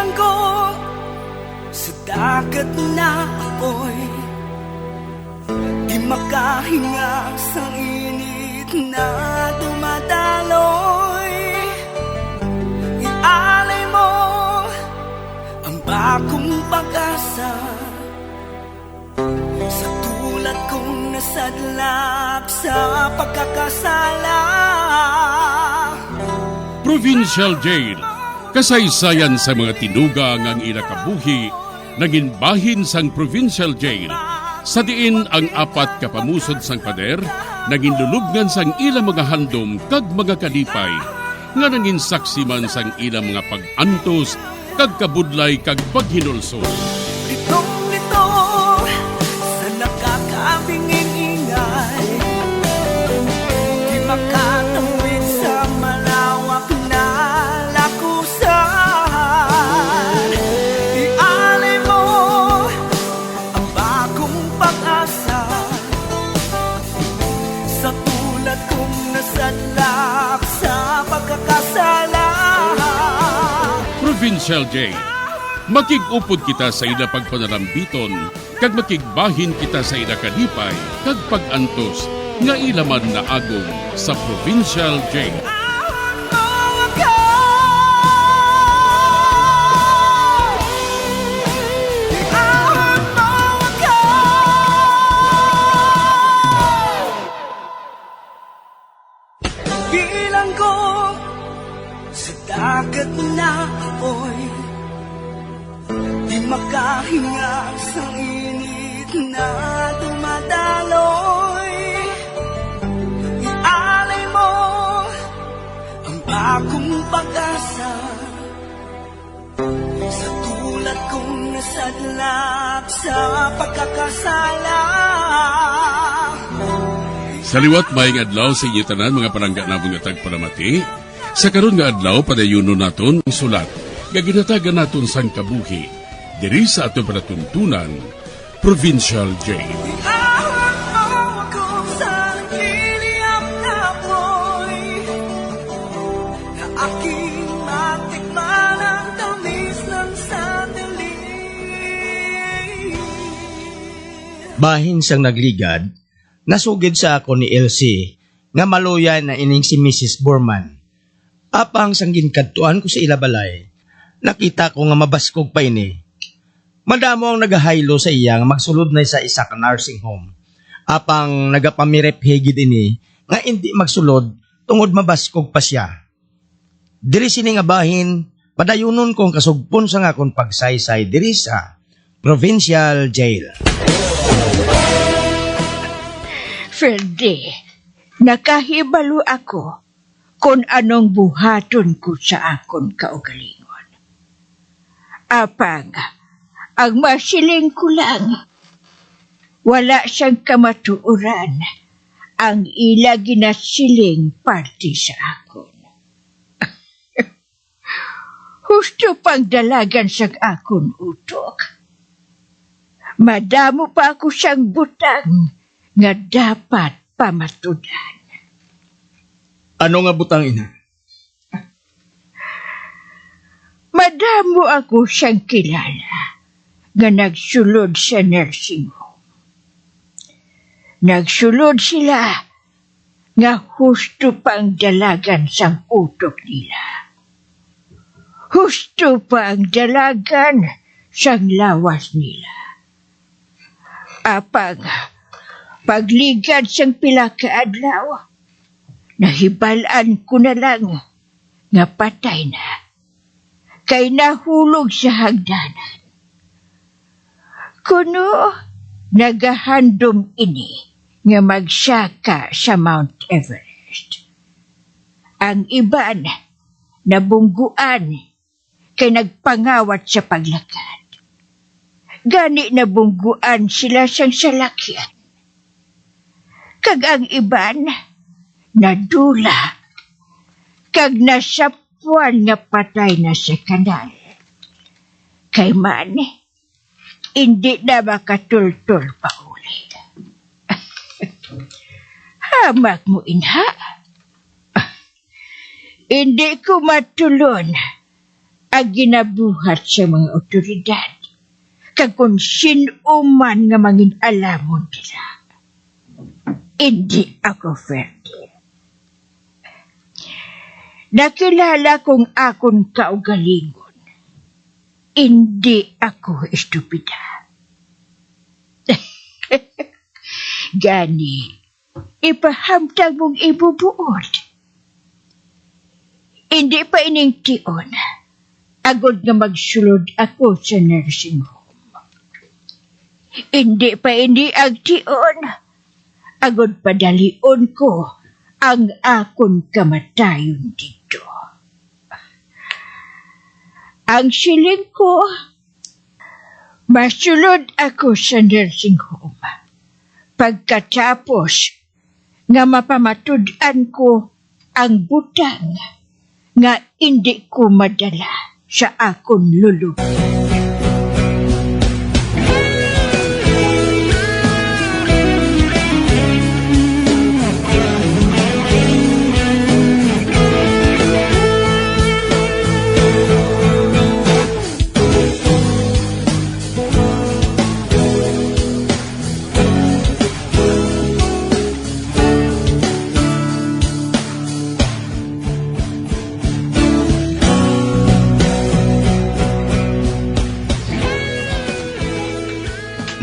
Ilang ko sa dagat na apoy, di makahinga sa init na dumadaloy. Ialay mo ang bagong pag-asa sa tulad kong nasadlak sa pagkakasala. Provincial Jail, kasaysayan sa mga tinugang ang ilakabuhi, naging bahin sang Provincial Jail. Sa diin ang apat kapamusod sang pader, naging lulubngan sang ilang mga handom kag mga kalipay, nga naging saksi man sang ilang mga pag-antos, kag kabudlay kag paghinulsol. Litong-lito sa nakakabingin ingay, di makatawid sa malawak na lakusan. Ialay mo ang bagong pag-asa sa tulad kong nasadlak sa pagkakasala. Provincial Jail, makig-upod kita sa ila pagpanarambiton, kag makigbahin kita sa ila kalipay, kag pag-antos, nga ilaman na agong sa Provincial Jail. Bilang ko sa dagat na apoy, di makahinga sa init na dumadaloy. Ialay mo ang bagong pag-asa sa tulad kong nasadlak sa pagkakasala. Sa liwat maing adlaw sa inyo tanan mga palangga na mga tagparamati, sa karon nga adlaw padayuno naton ang sulat, gaginatagan naton sang kabuhi, diri sa aton panatuntunan, Provincial Jail. Iahon mo ako sa nagiliap na apoy, na aking matikman ang tamis ng sandaling. Bahin siyang nagligad, nasugid sa ako ni Elsie, nga maluyan na ining si Mrs. Borman. Apang sanggin kadtuan ko sa ilabalay, nakita ko nga mabaskog pa ini. Madamo ang nagahaylo sa iya nga magsulod na sa isa ka nursing home. Apang nagapamirep higid ini, nga hindi magsulod tungod mabaskog pa siya. Diri sini nga bahin, padayunon kong kasugpon sa nga akong pagsaysay diri sa Provincial Jail. Ferde, nakahibalo ako kung anong buhaton ko sa akon kaugalingon. Apang, ang masiling ko lang, wala siyang kamatuuran ang ila ginasiling party sa akon. Husto pang dalagan sa akon utok. Madamo pa ako siyang butang nga dapat pamatudan. Ano nga butang ina? Madamo ako siyang kilala nga nagsulod sa nursing home. Nagsulod sila nga husto pang dalagan sa utok nila. Husto pang dalagan sa lawas nila. Apang pagligad sang pila ka adlaw, nahibalaan ko na lang nga patay na, kay nahulog sa hagdanan. Kuno, nagahandom ini nga magsaka sa Mount Everest. Ang iban, nabungguan, kay nagpangawat sa paglakad. Gani nabungguan sila sang salakyan. Kag ang iban, nadula, kag nasapuan nga patay na sa kanal. Kay man, hindi na makatultul pa ulit. Hamak mo, inha. Hindi ko matulon ang ginabuhat sa mga otoridad kag kung sino man nga mangin alamon nila. Hindi ako Ferdy. Nakilala kong akon kaugalingon. Hindi ako estupida. Gani, ipahamtang mong ibubuod. Hindi pa ining tion. Agod nga magsulod ako sa nursing home. Hindi pa ini ang tion. Agod padalion ko ang akon kamatayon dito. Ang siling ko, masulod ako sa nursing home. Pagkatapos nga mapamatud-an ko ang butang nga hindi ko madala sa akon lulub.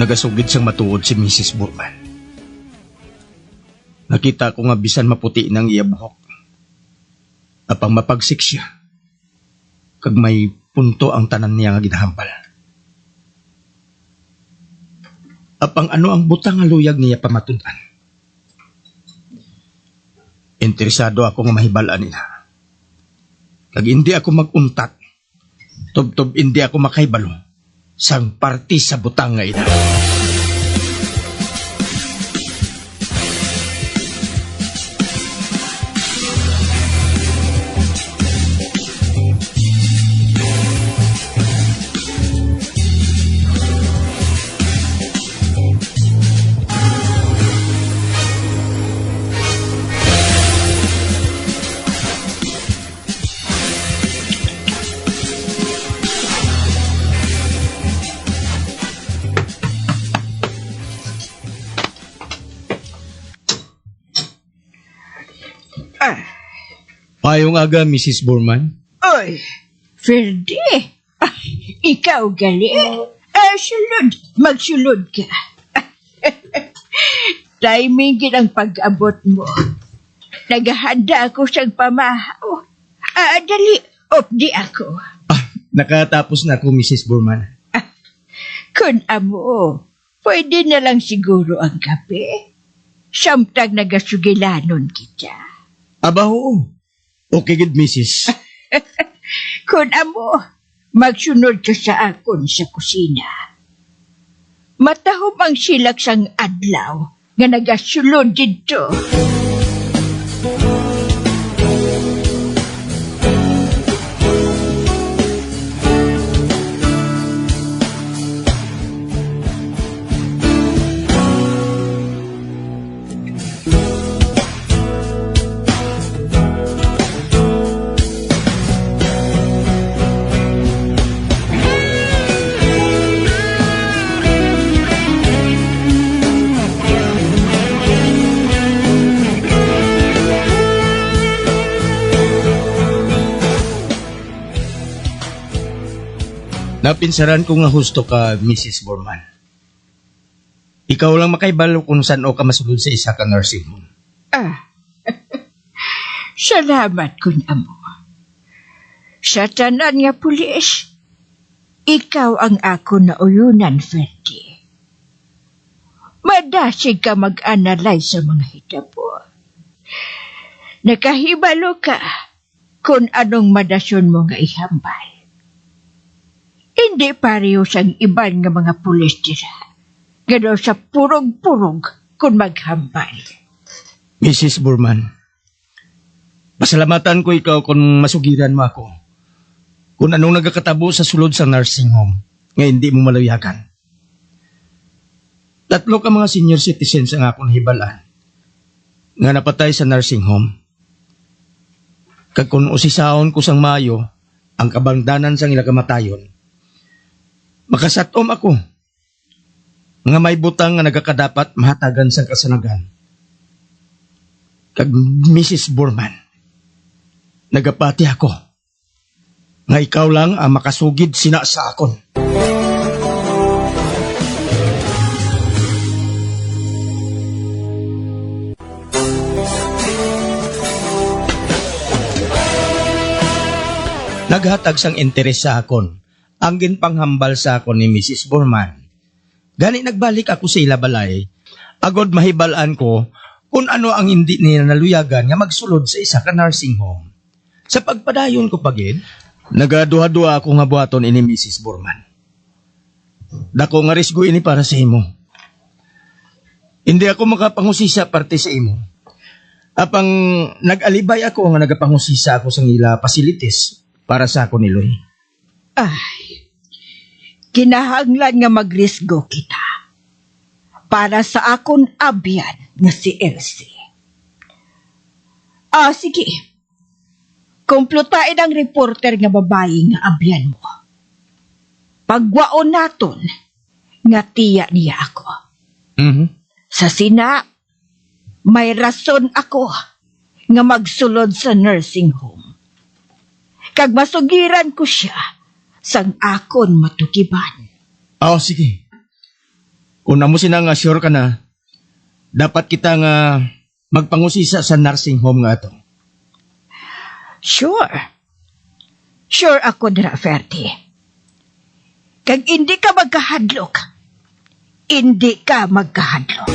Nagasugid siyang matuod si Mrs. Burman. Nakita ko nga bisan maputi ng iya buhok. Apang mapagsik siya. Kag may punto ang tanan niya nga ginahampal. Apang ano ang butang nga luyag niya pamatudan. Interesado ako nga mahibalaan niya. Kag hindi ako maguntat. Tub-tub hindi ako makaibalo sang parti sa butang nga ina. Payong aga, Mrs. Burman. Oy, Ferdy, ikaw gali. Sulod, magsulod ka. Timing gid ang pag-abot mo. Naghahanda ako sa pamahaw. Dali, opdi ako. Nakatapos na ako, Mrs. Burman. Kun amo, pwede na lang siguro ang kape. Samtang nagasugilanon kita. Aba, oo. Okay, good, Mrs. Kun amo, magsunod ka sa akon sa kusina. Matahom ang silak sang adlaw nga nagasulod dito. Napinsaran ko nga husto ka, Mrs. Burman. Ikaw lang makaibalo kung saan o ka masulod sa isa ka nursing home. Salamat kun amo. Sa tanan nga pulis, ikaw ang ako na uyunan, Ferdy. Madasig ka mag-analyze sa mga hitabo. Nakahibalo ka kung anong madasyon mo nga ihambal. Hindi pareho sang iban nga mga pulis dira. Gano sa purog-purog kung maghambal. Mrs. Burman, pasalamatan ko ikaw kung masugiran mo ako. Kung anong nagkakatabo sa sulod sa nursing home, nga hindi mo maluyagan. 3 ka mga senior citizens ang akong hibalaan nga napatay sa nursing home. Kag kung usisaon ko sang Mayo, ang kabangdanan sang ila kamatayon, makasatom ako nga may butang nga nagakadapat mahatagan sang kasanagan. Kag Mrs. Borman, nagapati ako nga ikaw lang ang makasugid sina sa akon. Naghatag sang interes sa akon ang ginpanghambal sa akon ni Mrs. Borman. Gani nagbalik ako sa ilabalay, agod mahibalaan ko kung ano ang hindi niya naluyagan nga magsulod sa isa ka nursing home. Sa pagpadayon ko pagid, nagaduha-duha ako nga buhaton ini Mrs. Borman. Dako nga risgo ini para sa imo. Hindi ako makapangusisa parte sa imo. Apang nag-alibay ako nga nagapangusisa ako sa ila facilities para sa ako ni Loy. Ay, kinahanglan nga magrisgo kita para sa akon abyan nga si Elsie. Sige. Kumplutain ang reporter nga babae nga abyan mo. Pagwaon naton nga tiya niya ako. Sa sina, may rason ako nga magsulod sa nursing home. Kag masugiran ko siya sang akon matukiban. Sige. Kung namo sinang sure ka na, dapat kita nga magpangusisa sa nursing home nga ito. Sure. Sure ako dira, Ferdy. Kag hindi ka magkahadlok, hindi ka magkahadlok.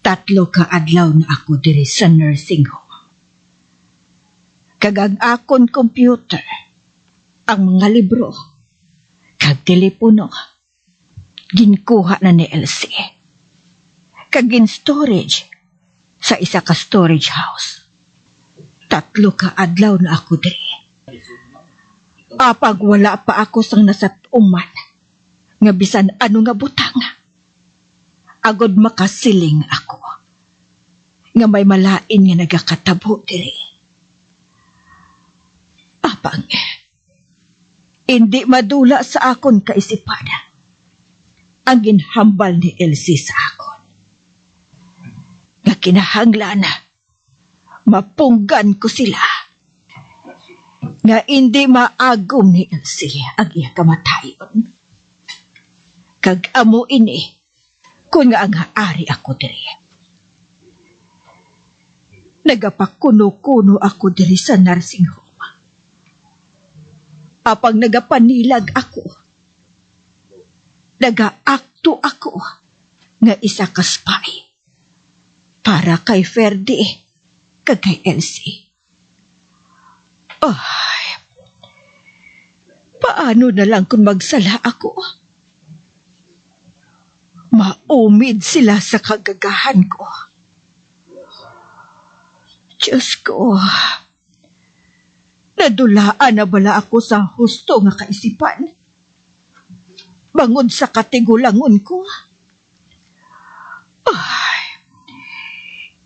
Tatlo ka adlaw na ako diri sa nursing home. Kag ang akon computer, ang mga libro, kag telepono, ginkuha na ni Elsie. Kag gin-storage sa isa ka storage house. Tatlo ka adlaw na ako diri. Apag wala pa ako sang nasatuman, nga bisan ano nga butang, agod makasiling ako nga may malain nga nagakatabo diri. Apang, hindi madula sa akon kaisipan ang ginhambal ni Elsie sa akon. Nga kinahanglan, mapunggan ko sila nga hindi maagom ni Elsie ang iya kamatayon. Kag amo ini, kung nga ang haari ako diri. Nagapakuno-kuno ako diri sa nursing home. Apang nagapanilag ako, nagaakto ako nga isa ka spy para kay Ferdy kag kay Elsie. Ay, paano na lang kung magsala ako? Maumid sila sa kagagahan ko. Diyos ko, nadulaan na bala ako sa husto nga kaisipan? Bangod sa katigulangon ko? Ay,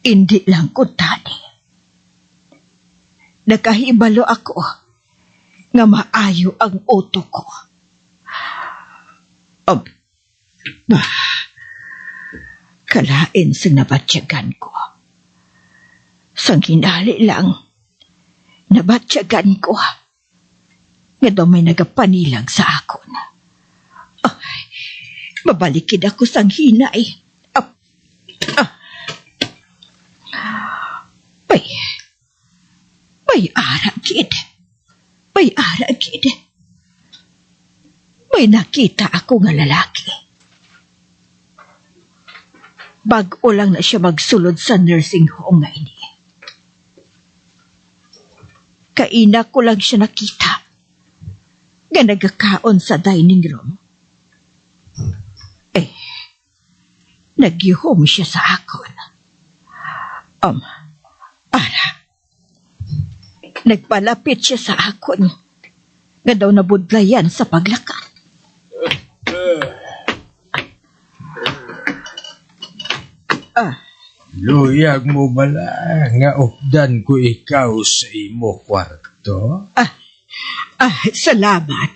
hindi lang ko tani. Nakahibalo ako nga maayo ang utok ko. Kalain sa nabatsyagan ko. Sang hinali lang, nabatsyagan ko nga daw may nagapanilag sa akon. Ay, mabalikid ako sang hinay. May aragid. May aragid. May nakita ako nga lalaki. Bag-o lang na siya magsulod sa nursing home nga ini. Kaina ko lang siya nakita nga nagakaon sa dining room. Nagyuhom siya sa akon. Nagpalapit siya sa akon nga daw nabudlayan sa paglakad. Luyag mo bala nga updan ko ikaw sa imo kwarto? Salamat.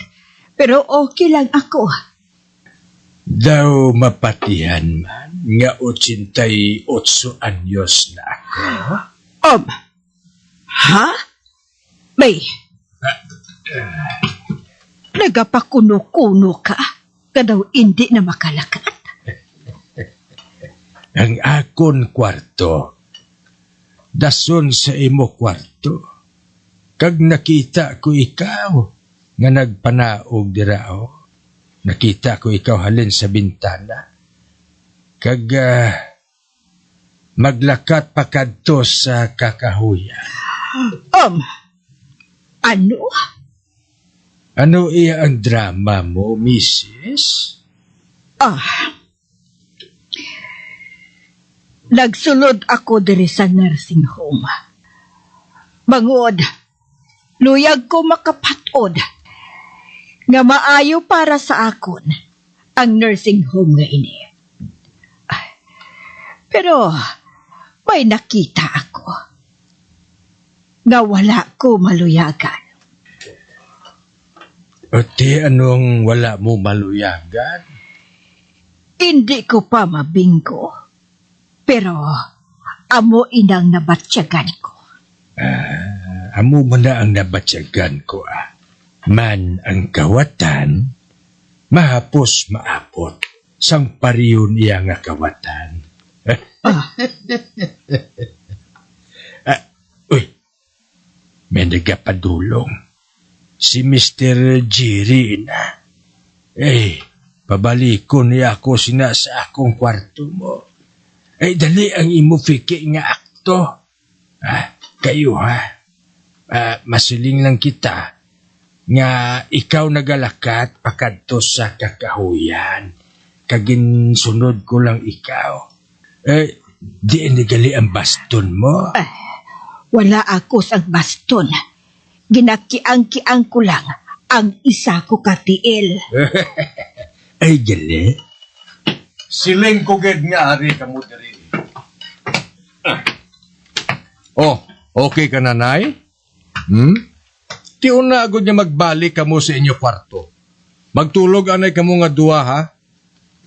Pero okay lang ako. Daw mapatihan man nga 88 anyos na ako? Ha? May, nagapakuno-kuno ka daw hindi na makalakad. Ang akon kwarto, dason sa imo kwarto. Kag nakita ko ikaw nga nagpanaog dirao. Nakita ko ikaw halin sa bintana. Kag maglakat pa kadto sa kakahuyan. Ano? Ano iya ang drama mo, Mrs.? Nagsulod ako diri sa nursing home. Bangod, luyag ko makapatod nga maayo para sa akon ang nursing home nga ini. Pero may nakita ako nga wala ko maluyagan. Ate, anong wala mo maluyagan? Hindi ko pa mabingko, pero amo inang nabatyagan ko. Amo mo na ang nabatyagan ko, Man ang kawatan, mahapos maapot, sang pariyon iya nga kawatan. Uy, may nagapadulong. Si Mr. Jerry na. Pabalikon niya ako sina sa akong kwarto mo. Dali ang imo fiki nga akto. Kayo masiling lang kita nga ikaw nagalakat pakadto sa kakahuyan. Kagin sunod ko lang ikaw. Di nagali ang baston mo? Wala ako sa baston. Ginakiang-kiang ko lang ang isa ko katiil. Ay, gali. Siling ko ged nga ari ka mo diri. Okay ka na, Nay? Ti una agad niya magbalik ka mo sa inyo kwarto. Magtulog anay ka mo nga duwa, ha?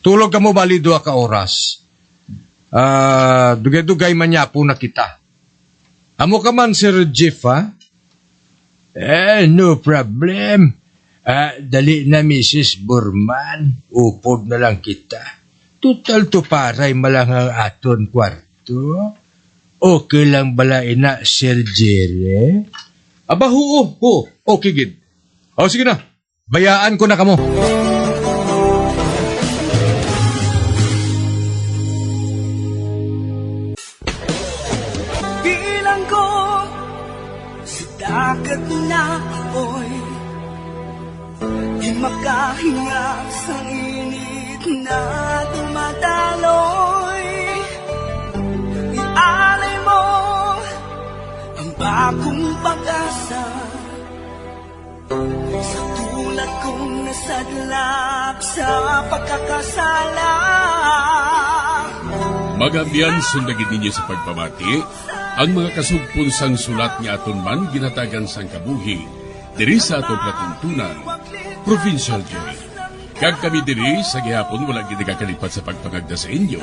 Tulog ka mo bali duwa ka oras. Dugay-dugay man niya po na kita. Amo ka man, Sir Jeff, ha? No problem. Dali na, Mrs. Burman. Upod na lang kita. Total to paray malang ang aton kwarto. Okay lang bala ina, Sir Jerry? Aba, okay, gid. Sige na, bayaan ko na kamo. Bilang ko sa dagat na apoy, di makahinga sa init na dumadaloy. Ialay mo ang bagong pag-asa sa tulad kong nasadlak sa pagkakasala. Magabiyan sundagin ninyo sa pagpamati ang mga kasugpon sang sulat ni aton man ginatagan sang kabuhi diri sa atong platuntunan, Provincial Jail. Kag kami diri sa gihapon wala gid nagakalipat sa pagpangagda sa inyo.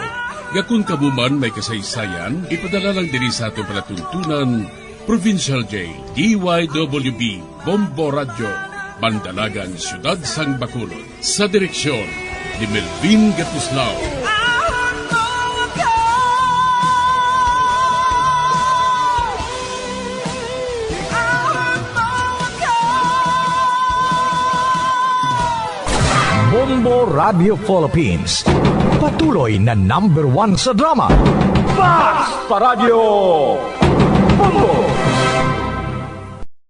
Gakun kabuman may kasaysayan, ipadala lang diri sa atong platuntunan, Provincial Jail, DYWB, Bombo Radio, Bandalagan, Siyudad Sang Bacolod. Sa direksyon ni Melvin Gatuslao. Bombo Radio Philippines. patuloy na #1 sa drama. Fast Paradyo Bongo!